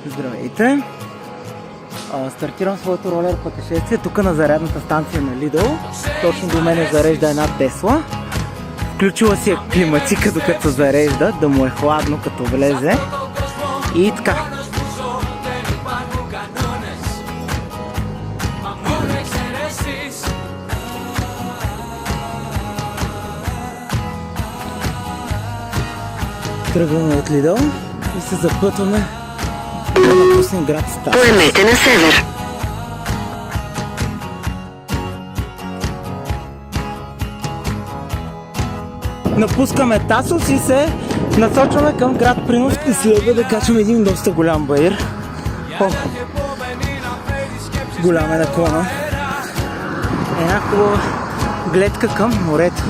Здравейте! Стартирам своето ролер пътешествие тук на зарядната станция на Lidl. Точно до мен зарежда една Тесла. Включила си е климатика докато зарежда, да му е хладно като влезе. И така. Тръгваме от Lidl и се запътваме да напуснем град Стас. Поемете на север. Напускаме Тасос и се насочваме към град Принос и следва да качвам един доста голям баир. Голям е наклона. Една хубава гледка към морето.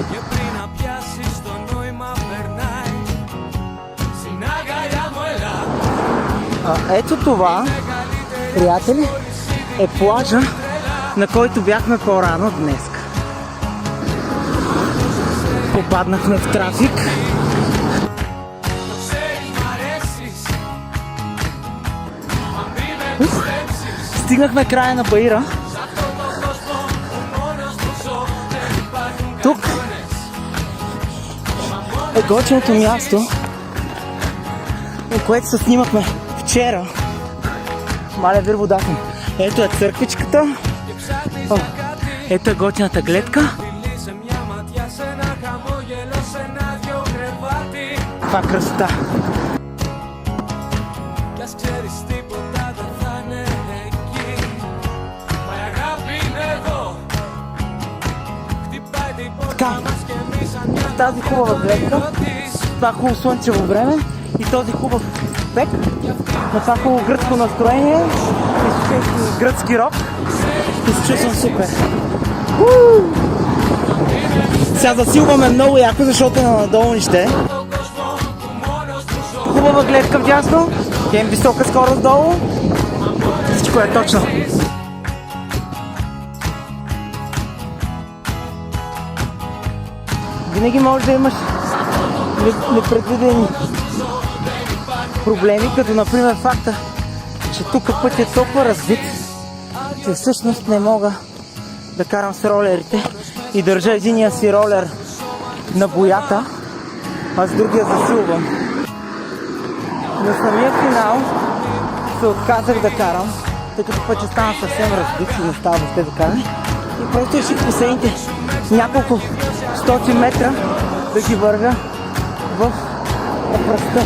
Ето това, приятели, е плажа, на който бяхме по-рано днес. Попаднахме в трафик. Стигнахме края на баира. Тук е готиното място, на което се снимахме вчера. Маля вир водата. Ето е църквичката. Ето е готината гледка. Това красота. Така, тази хубава гледка, това хубаво слънчево време и този хубав пек на това хубаво гръцко настроение и гръцки рок и се чувствам супер. Сега засилваме много яко, защото на надолу ни ще. Хубава гледка вдясно, хем висока скорост долу, всичко е точно. Винаги може да имаш непредвидени проблеми, като например факта, че тук път е толкова разбит, че всъщност не мога да карам с ролерите и държа единия си ролер на боята, а с другия засилвам. На самия финал се отказах да карам, тъй като път ще стана съвсем разбит и не става въобще да карам. И просто реших последните няколко стоти метра да ги вървя в пръста.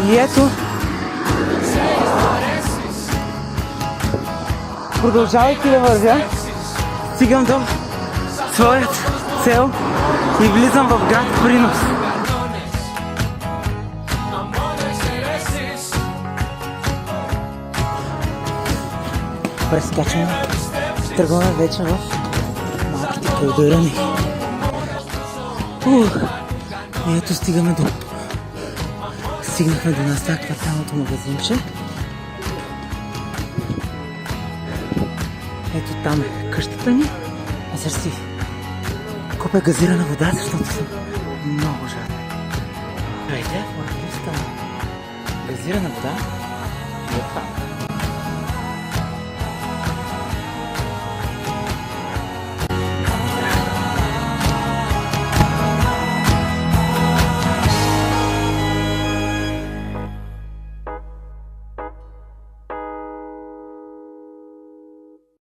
И ето, продължавайки да вървя, стигам до своят цел и влизам в град Принос. Прескачаме, тръгваме вече в малките калдърани. И ето стигнахме до нас това кварталното магазинче. Ето там е къщата ни. А сега си купя газирана вода, защото съм много жаден. Гледайте, искам газирана вода и е това.